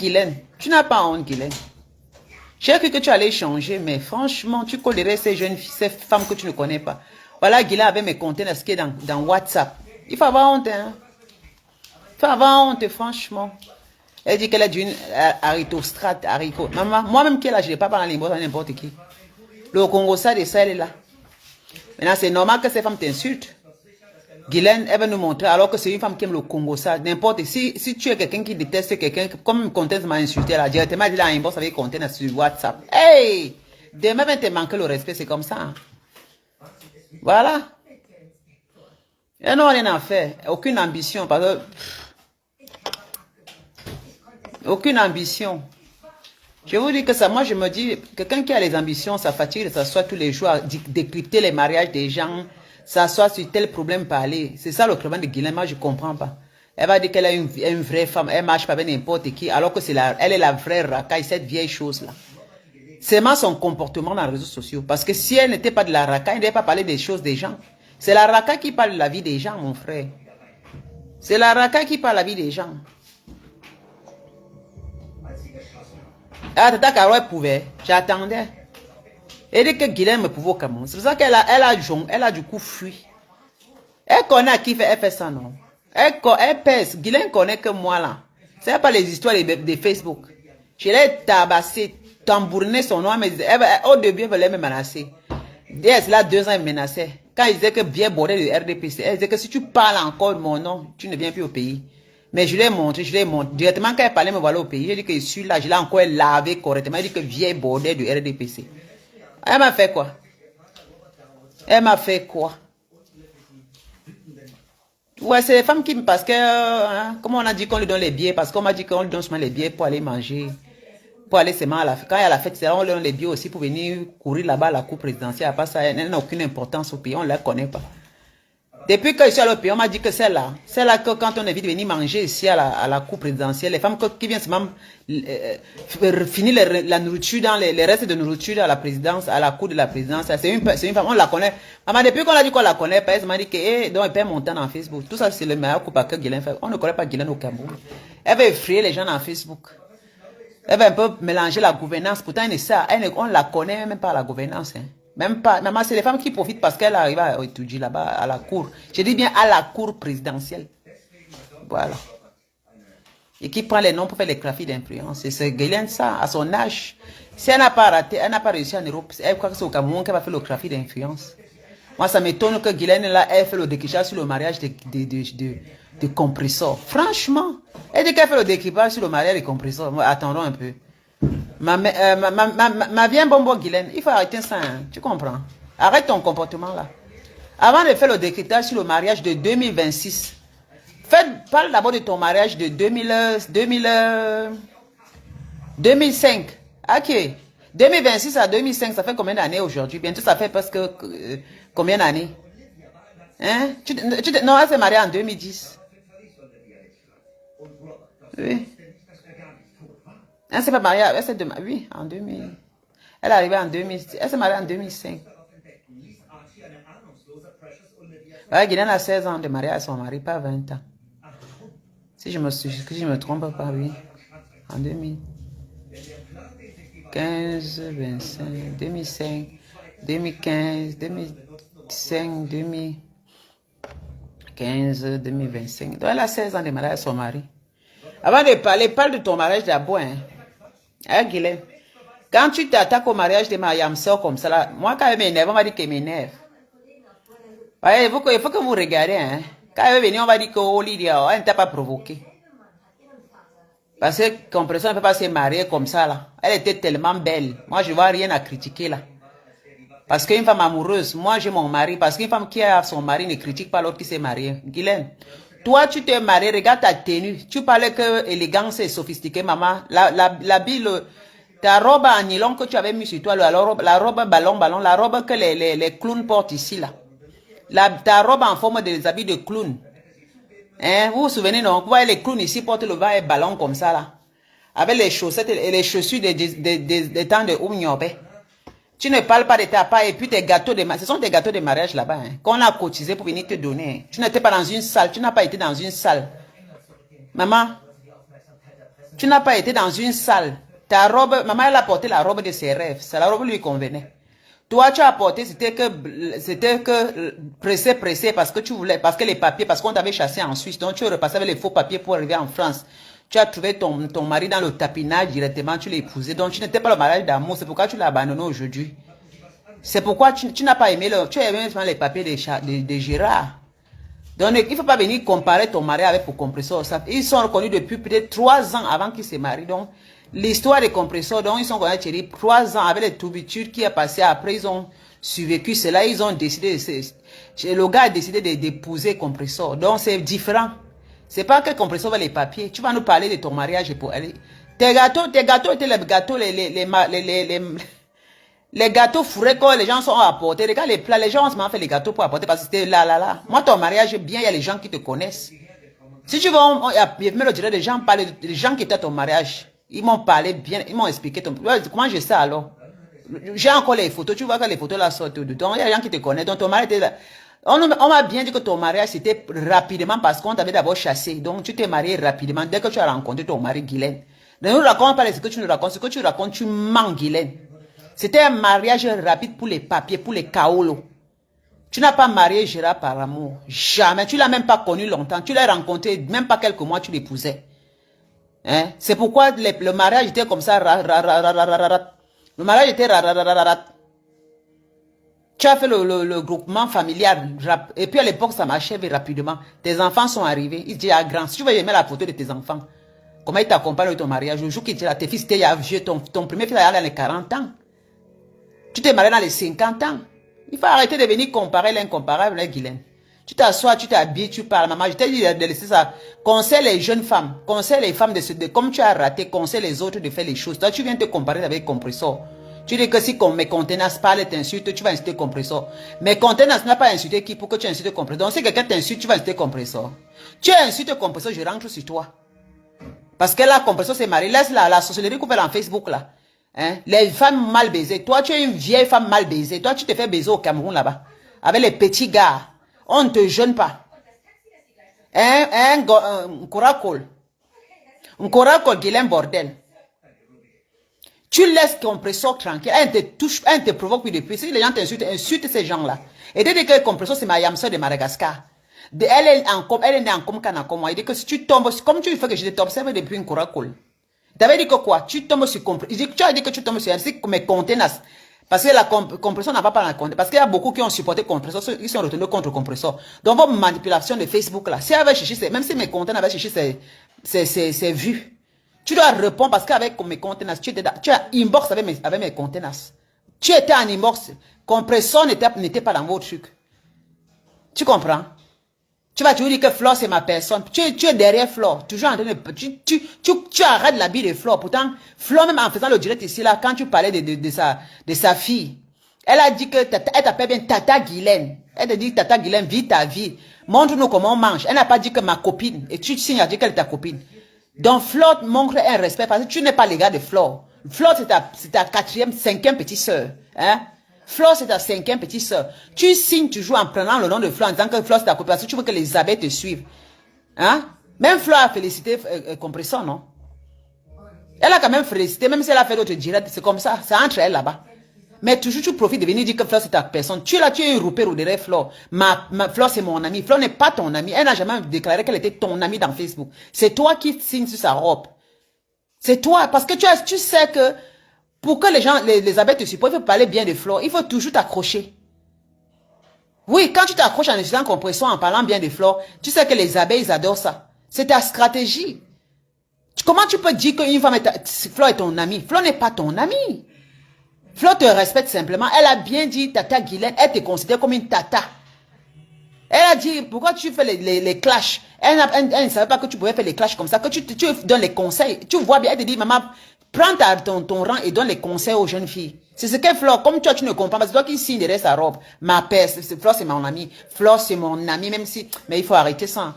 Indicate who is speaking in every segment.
Speaker 1: Guylaine, tu n'as pas honte, Guylaine. J'ai cru que tu allais changer, mais franchement, tu collerais ces jeunes filles, ces femmes que tu ne connais pas. Voilà, Guylaine avait mes conteneurs qui est dans WhatsApp. Il faut avoir honte, hein. Il faut avoir honte, franchement. Elle dit qu'elle est d'une aristostrate, haricot. Maman, moi-même qui est là, je n'ai pas parlé n'importe qui. Le Congo, ça, de ça, elle est là. Maintenant, c'est normal que ces femmes t'insultent. Guylaine, elle va nous montrer, alors que c'est une femme qui aime le Congo, ça, n'importe. Si tu es quelqu'un qui déteste quelqu'un, comme Contente m'a insulté là, directement, elle dit là, inbox avec Contente sur WhatsApp. Hey! Demain, même te manquer le respect, c'est comme ça. Hein. Voilà. Et non, rien à faire. Aucune ambition, parce que... Aucune ambition. Je vous dis que ça, moi je me dis, quelqu'un qui a les ambitions, ça fatigue de s'asseoir tous les jours à décrypter les mariages des gens, s'asseoir sur tel problème parler. C'est ça le problème de Guylaine, moi je ne comprends pas. Elle va dire qu'elle est une vraie femme, elle ne marche pas avec n'importe qui, alors que elle est la vraie racaille, cette vieille chose-là. C'est vraiment son comportement dans les réseaux sociaux. Parce que si elle n'était pas de la racaille, elle n'allait pas parler des choses des gens. C'est la racaille qui parle de la vie des gens, mon frère. C'est la racaille qui parle de la vie des gens. Ah, Tata Carole pouvait. J'attendais. Elle dit que Guylaine me pouvait au Cameroun. C'est pour ça qu'elle a du coup fui. Elle connaît à qui elle fait ça, non? Elle pèse. Guylaine connaît que moi, là. C'est pas les histoires de Facebook. Je l'ai tabassé, tambouriné son nom. Mais au début, elle voulait me menacer. C'est là 2 ans, elle me menaçait. Quand il disait que bien bordé de RDPC, elle disait que si tu parles encore de mon nom, tu ne viens plus au pays. Mais je l'ai montré, Directement, quand elle parlait, me voilà au pays. J'ai dit que je suis là, je l'ai encore lavé correctement. Elle dit que vieille bordel du RDPC. Elle m'a fait quoi? Elle m'a fait quoi? Ouais, c'est les femmes qui me... Parce que, hein, comment on a dit qu'on lui donne les billets? Parce qu'on m'a dit qu'on lui donne seulement les billets pour aller manger. Pour aller seulement à la fête. Quand il y a la fête, on lui donne les billets aussi pour venir courir là-bas à la cour présidentielle. À part ça, elle n'a aucune importance au pays. On ne la connaît pas. Depuis que je suis à l'OPI, on m'a dit que c'est là que quand on invite de venir manger ici à la cour présidentielle, les femmes qui viennent seulement finir la nourriture dans les restes de nourriture à la présidence, à la cour de la présidence, c'est une femme, on la connaît. Maman, depuis qu'on a dit qu'on la connaît, elle m'a dit que, donc elle perd mon temps dans Facebook. Tout ça, c'est le meilleur coup que Guylaine fait. On ne connaît pas Guylaine au Cameroun. Elle va effrayer les gens dans Facebook. Elle va un peu mélanger la gouvernance. Pourtant, on la connaît même pas la gouvernance. Hein. Même pas. Maman, c'est les femmes qui profitent parce qu'elle arrive à étudier là-bas à la cour. Je dis bien à la cour présidentielle. Voilà. Et qui prend les noms pour faire les trafics d'influence. Et c'est Guylaine ça, à son âge. Si elle n'a pas raté, elle n'a pas réussi en Europe, elle croit que c'est au Cameroun qu'elle va faire le trafic d'influence. Moi, ça m'étonne que Guylaine, là, elle fait le décryptage sur le mariage de compresseurs. Franchement, elle dit qu'elle fait le décryptage sur le mariage de compresseurs. Attendons un peu. Ma bien bonbon Guylaine, il faut arrêter ça, hein, tu comprends? Arrête ton comportement là. Avant de faire le décryptage sur le mariage de 2026, parle d'abord de ton mariage de 2005. Ok. 2026 à 2005, ça fait combien d'années aujourd'hui? Bientôt ça fait presque combien d'années? Hein? Non, elle s'est mariée en 2010. Oui. Elle s'est pas mariée, oui, en 2000. Elle est arrivée en 2000, elle s'est mariée en 2005. Ouais, Guylaine a 16 ans de mariage à son mari, pas 20 ans. Si je me trompe pas, oui. En 2015, 25, 2005, 2015, 2005, 2015, 2025. Donc elle a 16 ans de mariage à son mari. Avant de parler, parle de ton mariage d'abord, hein. Hein, Guylaine? Quand tu t'attaques au mariage de ma yamseur comme ça, là, moi, quand elle m'énerve, on va dire qu'elle m'énerve. Ouais, il faut que vous regardiez, hein. Quand elle est venue, on va dire que oh, Lydia, elle ne t'a pas provoqué. Parce que Compression ne peut pas se marier comme ça, là. Elle était tellement belle. Moi, je ne vois rien à critiquer, là. Parce qu'une femme amoureuse, moi, j'ai mon mari. Parce qu'une femme qui a son mari ne critique pas l'autre qui s'est marié. Guylaine, toi, tu t'es marié, regarde ta tenue. Tu parlais que élégance et sophistiqué, maman. La bille, ta robe en nylon que tu avais mis sur toi, la robe ballon, la robe que les clowns portent ici, là. Ta robe en forme des habits de clown. Hein? Vous vous souvenez, non? Vous voyez les clowns ici portent le vin et ballon comme ça, là. Avec les chaussettes et les chaussures des temps de Oumniobé. Tu ne parles pas de ta part et puis tes gâteaux de mariage. Ce sont tes gâteaux de mariage là-bas, hein, qu'on a cotisé pour venir te donner. Tu n'étais pas dans une salle. Tu n'as pas été dans une salle. Maman, Tu n'as pas été dans une salle. Ta robe, maman, elle a porté la robe de ses rêves. Ça, la robe lui convenait. Toi, tu as porté, c'était que pressé parce que tu voulais, parce que les papiers, parce qu'on t'avait chassé en Suisse. Donc, tu repassais avec les faux papiers pour arriver en France. Tu as trouvé ton mari dans le tapinage directement, tu l'as épousé. Donc, tu n'étais pas le mariage d'amour. C'est pourquoi tu l'as abandonné aujourd'hui. C'est pourquoi tu n'as pas aimé tu as aimé les papiers de Gérard. Donc, il ne faut pas venir comparer ton mari avec pour compresseur. Ils sont reconnus depuis peut-être 3 ans avant qu'ils se marient. Donc, l'histoire des compresseurs, donc ils sont connus 3 ans avec les toubitudes qui est passé. Après, ils ont survécu cela. Ils ont décidé, le gars a décidé d'épouser compresseur. Donc, c'est différent. C'est pas que compresseur va les papiers. Tu vas nous parler de ton mariage pour aller. Tes gâteaux étaient les gâteaux, les gâteaux fourrés que les gens sont apportés. Regarde les plats, les gens ont fait les gâteaux pour apporter parce que c'était là. Moi, ton mariage, bien, il y a les gens qui te connaissent. Si tu veux, me le dirait, les gens qui étaient à ton mariage. Ils m'ont parlé bien, ils m'ont expliqué comment je sais alors. J'ai encore les photos, tu vois que les photos là sortent dedans. Il y a des gens qui te connaissent. Donc ton mariage était là. On m'a bien dit que ton mariage c'était rapidement parce qu'on t'avait d'abord chassé. Donc tu t'es marié rapidement dès que tu as rencontré ton mari Guylaine. Ne nous raconte pas ce que tu nous racontes. Ce que tu racontes, tu mens Guylaine. C'était un mariage rapide pour les papiers, pour les kaolos. Tu n'as pas marié Gérard par amour. Jamais. Tu l'as même pas connu longtemps. Tu l'as rencontré même pas quelques mois, tu l'épousais. Hein? C'est pourquoi le mariage était comme ça. Le mariage était Tu as fait le groupement familial. Et puis à l'époque, ça marchait rapidement. Tes enfants sont arrivés. Ils étaient grands. Si tu veux aimer la photo de tes enfants, comment ils t'accompagnent de ton mariage? Le jour qu'ils étaient là, tes fils étaient vieux. Ton premier fils allait dans les 40 ans. Tu t'es marié dans les 50 ans. Il faut arrêter de venir comparer l'incomparable avec Guylaine. Tu t'assois, tu t'habilles, tu parles. Maman, je t'ai dit de laisser ça. Conseille les jeunes femmes. Conseille les femmes comme tu as raté, conseille les autres de faire les choses. Toi, tu viens te comparer avec compresseur. Tu dis que si mes contenants parlent, t'insultes, tu vas insulter compresseur. Mais contenants n'a pas insulté qui pour que tu insultes compresseur. Donc, si quelqu'un t'insulte, tu vas insulter compresseur. Tu insultes compresseur, je rentre sur toi. Parce que là, compresseur s'est marié. Laisse la sorcellerie qu'on fait en Facebook là. Hein? Les femmes mal baisées. Toi, tu es une vieille femme mal baisée. Toi, tu te fais baiser au Cameroun là-bas. Avec les petits gars. On ne te jeûne pas. Un couracol. Un couracol, Guylaine bordel. Tu laisses compresseur tranquille. Elle te touche, elle te provoque plus depuis. Si les gens t'insultent, insulte ces gens-là. Et dès que compresseur, c'est ma yamseur de Madagascar. Elle est née en comme il dit que si tu tombes, comme tu fais que je t'observe depuis un couracol. T'avais dit que quoi? Tu tombes sur compresseur. Tu as dit que tu tombes sur ainsi que mes contenants. Parce que la compression n'a pas parlé en compte. Parce qu'il y a beaucoup qui ont supporté compresseur, ils sont retournés contre compresseur. Donc, vos manipulations de Facebook là, si elle avait cherché, même si mes contenants avaient cherché ses vues, tu dois répondre parce qu'avec mes contenants, tu as inbox avec mes contenants. Tu étais en inbox. Compresseur n'était pas dans vos trucs. Tu comprends? Tu vas toujours dire que Flore, c'est ma personne. Tu es derrière Flore. Toujours en train de... Tu arrêtes la vie de Flore. Pourtant, Flore, même en faisant le direct ici, là, quand tu parlais de sa fille, elle a dit que elle t'appelle bien Tata Guylaine. Elle te dit, Tata Guylaine, vis ta vie. Montre-nous comment on mange. Elle n'a pas dit que ma copine. Et tu signes à dire qu'elle est ta copine. Donc, Flore montre un respect parce que tu n'es pas les gars de Flore. Flore, c'est ta 4e, 5e petite sœur. Hein? Flore, c'est ta 5e petite sœur. Tu signes toujours en prenant le nom de Flore en disant que Flore, c'est ta copine parce que tu veux que les abeilles te suivent. Hein? Même Flore a félicité Compresseur, non? Elle a quand même félicité, même si elle a fait d'autres directs, c'est comme ça. C'est entre elles là-bas. Mais toujours, tu profites de venir dire que Flore, c'est ta personne. Tu es là, tu es une roupée ou derrière Flore. Flore, c'est mon amie. Flore n'est pas ton amie. Elle n'a jamais déclaré qu'elle était ton amie dans Facebook. C'est toi qui signes sur sa robe. C'est toi. Parce que tu sais que pour que les gens, les abeilles te supportent, il faut parler bien de Flore. Il faut toujours t'accrocher. Oui, quand tu t'accroches en utilisant compression, en parlant bien de Flore, tu sais que les abeilles, ils adorent ça. C'est ta stratégie. Comment tu peux dire qu'une femme Flore est ton amie? Flore n'est pas ton amie. Flore te respecte simplement. Elle a bien dit, Tata Guylaine, elle te considère comme une tata. Elle a dit, pourquoi tu fais les clashs? Elle ne savait pas que tu pouvais faire les clashs comme ça, que tu donnes les conseils. Tu vois bien, elle te dit, maman, prends ton rang et donne les conseils aux jeunes filles. C'est ce qu'est Flore. Comme toi, tu ne comprends pas. C'est toi qui signe derrière sa robe. Ma père, Flore, c'est mon ami. Flore, c'est mon ami, même si... Mais il faut arrêter ça.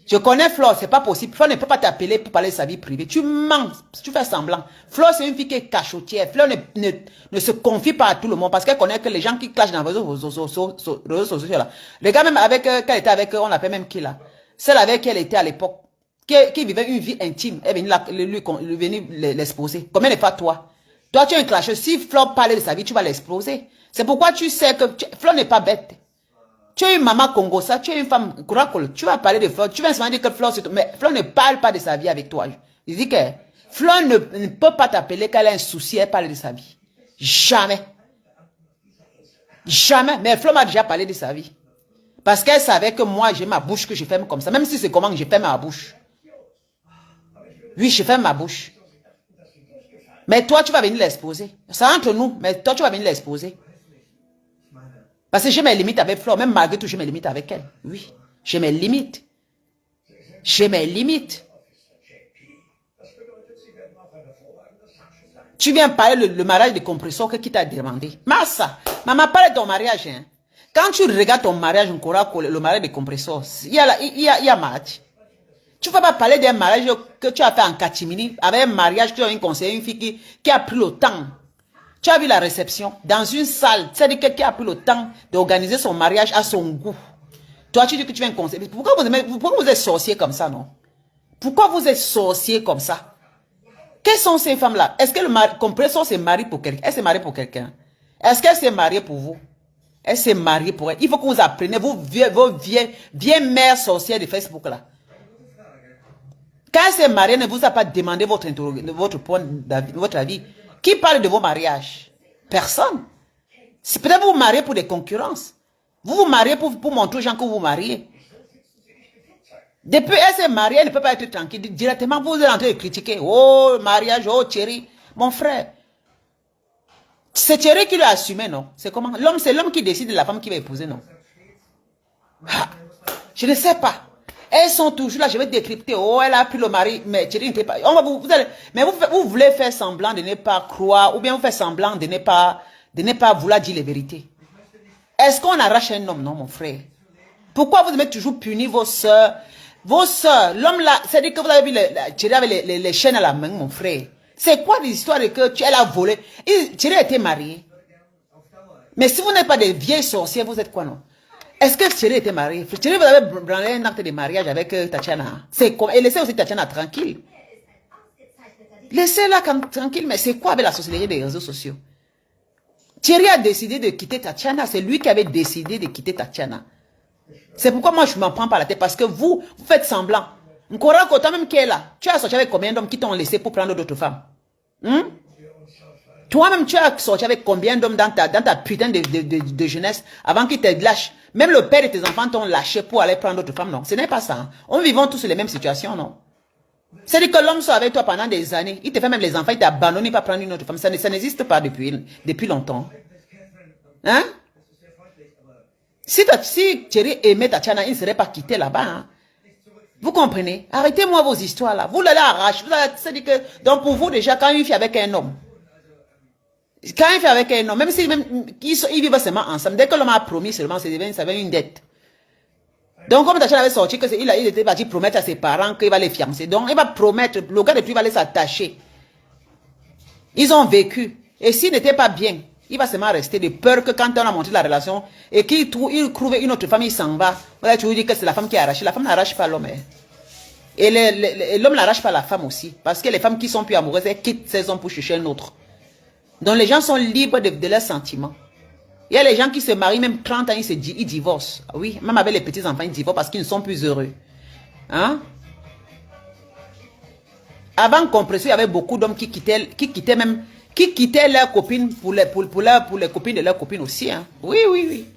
Speaker 1: Je connais Flore, c'est pas possible. Flore ne peut pas t'appeler pour parler de sa vie privée. Tu mens, tu fais semblant. Flore, c'est une fille qui est cachotière. Flore ne se confie pas à tout le monde parce qu'elle connaît que les gens qui clashent dans les réseaux sociaux là. Les gars, même avec, qu'elle était avec, on l'appelle même qui là. Celle avec qui elle était à l'époque. qui vivait une vie intime, est venue l'exposer. Combien de fois toi? Toi, tu es un clasheur. Si Flo parle de sa vie, tu vas l'exploser. C'est pourquoi tu sais que Flo n'est pas bête. Tu es une maman congosa, tu es une femme Kurakol. Tu vas parler de Flo. Tu vas se dire que Flo, mais Flo ne parle pas de sa vie avec toi. Il dit que Flo ne peut pas t'appeler qu'elle a un souci, elle parle de sa vie. Jamais. Jamais. Mais Flo m'a déjà parlé de sa vie. Parce qu'elle savait que moi, j'ai ma bouche que je ferme comme ça. Même si c'est comment que je ferme ma bouche. Oui, je ferme ma bouche. Mais toi, tu vas venir l'exposer. C'est entre nous, mais toi, tu vas venir l'exposer. Parce que j'ai mes limites avec Flo. Même malgré tout, j'ai mes limites avec elle. Oui, j'ai mes limites. J'ai mes limites. Tu viens parler le mariage de compresseur qui t'a demandé. Massa, maman, parle de ton mariage. Hein. Quand tu regardes ton mariage, le mariage de compresseur, il y a match. Tu ne vas pas parler d'un mariage que tu as fait en catimini, avec un mariage, tu as une conseillère, une fille qui a pris le temps. Tu as vu la réception dans une salle, c'est-à-dire qui a pris le temps d'organiser son mariage à son goût. Toi, tu dis que tu viens conseiller. Pourquoi vous êtes sorcier comme ça, non? Pourquoi vous êtes sorcier comme ça? Quelles sont ces femmes-là? Est-ce que le compresseur s'est marié pour quelqu'un? Elle s'est mariée pour quelqu'un? Est-ce qu'elle s'est mariée pour vous? Elle s'est mariée pour elle. Il faut que vous appreniez, vos vieilles mères sorcières de Facebook là. Quand elle s'est mariée, ne vous a pas demandé votre avis. Qui parle de vos mariages? Personne. C'est peut-être vous vous mariez pour des concurrences. Vous vous mariez pour montrer aux gens que vous vous mariez. Depuis elle s'est mariée, elle ne peut pas être tranquille. Directement, vous êtes en train de critiquer. Oh, mariage, oh, Thierry. Mon frère. C'est Thierry qui l'a assumé, non? C'est comment? C'est l'homme qui décide de la femme qui va épouser, non? Ah, je ne sais pas. Elles sont toujours là, je vais décrypter. Oh, elle a pris le mari, mais Thierry n'était pas. Vous voulez faire semblant de ne pas croire, ou bien vous faites semblant de ne pas vouloir dire les vérités. Est-ce qu'on arrache un homme? Non, mon frère. Pourquoi vous devez toujours punir vos soeurs? Vos soeurs, l'homme là, c'est-à-dire que vous avez vu Thierry avec les chaînes à la main, mon frère. C'est quoi l'histoire de que elle a volé? Thierry a été marié. Mais si vous n'êtes pas des vieilles sorcières, vous êtes quoi, non? Est-ce que Thierry était marié? Thierry, vous avez branlé un acte de mariage avec Tatiana. C'est quoi? Et laissez aussi Tatiana tranquille. Laissez-la tranquille, mais c'est quoi avec la société des réseaux sociaux? Thierry a décidé de quitter Tatiana. C'est lui qui avait décidé de quitter Tatiana. C'est pourquoi moi je ne m'en prends pas la tête. Parce que vous faites semblant. Nkorako, toi-même qui est là, tu as sorti avec combien d'hommes qui t'ont laissé pour prendre d'autres femmes? Toi-même, tu as sorti avec combien d'hommes dans ta putain de jeunesse avant qu'ils te lâchent? Même le père de tes enfants t'ont lâché pour aller prendre d'autres femmes, non? Ce n'est pas ça. Hein. On vivons tous les mêmes situations, non? C'est-à-dire que l'homme soit avec toi pendant des années. Il te fait même les enfants, il t'a abandonné pour prendre une autre femme. Ça n'existe pas depuis longtemps. Hein? Si Thierry aimait Tatiana, il ne serait pas quitté là-bas. Hein? Vous comprenez? Arrêtez-moi vos histoires là. Vous l'allez arracher. C'est-à-dire que, donc pour vous déjà, quand une fille avec un homme, même si ils vivent seulement ensemble, dès que l'homme a promis seulement, ça devient une dette. Donc comme Tatiana avait sorti, il était parti promettre à ses parents qu'il va les fiancer. Donc il va promettre, le gars de plus va aller s'attacher. Ils ont vécu. Et s'il n'était pas bien, il va seulement rester de peur que quand on a monté la relation et qu'il trouve une autre femme, il s'en va. Voilà, tu lui dis que c'est la femme qui a arraché. La femme n'arrache pas l'homme. Hein. Et l'homme n'arrache pas la femme aussi. Parce que les femmes qui sont plus amoureuses, elles quittent ces hommes pour chercher un autre. Donc les gens sont libres de leurs sentiments. Il y a les gens qui se marient, même 30 ans, ils divorcent. Oui, même avec les petits-enfants, ils divorcent parce qu'ils ne sont plus heureux. Hein? Avant Compresseur, il y avait beaucoup d'hommes qui quittaient leurs copines pour les copines de leurs copines aussi. Hein? Oui.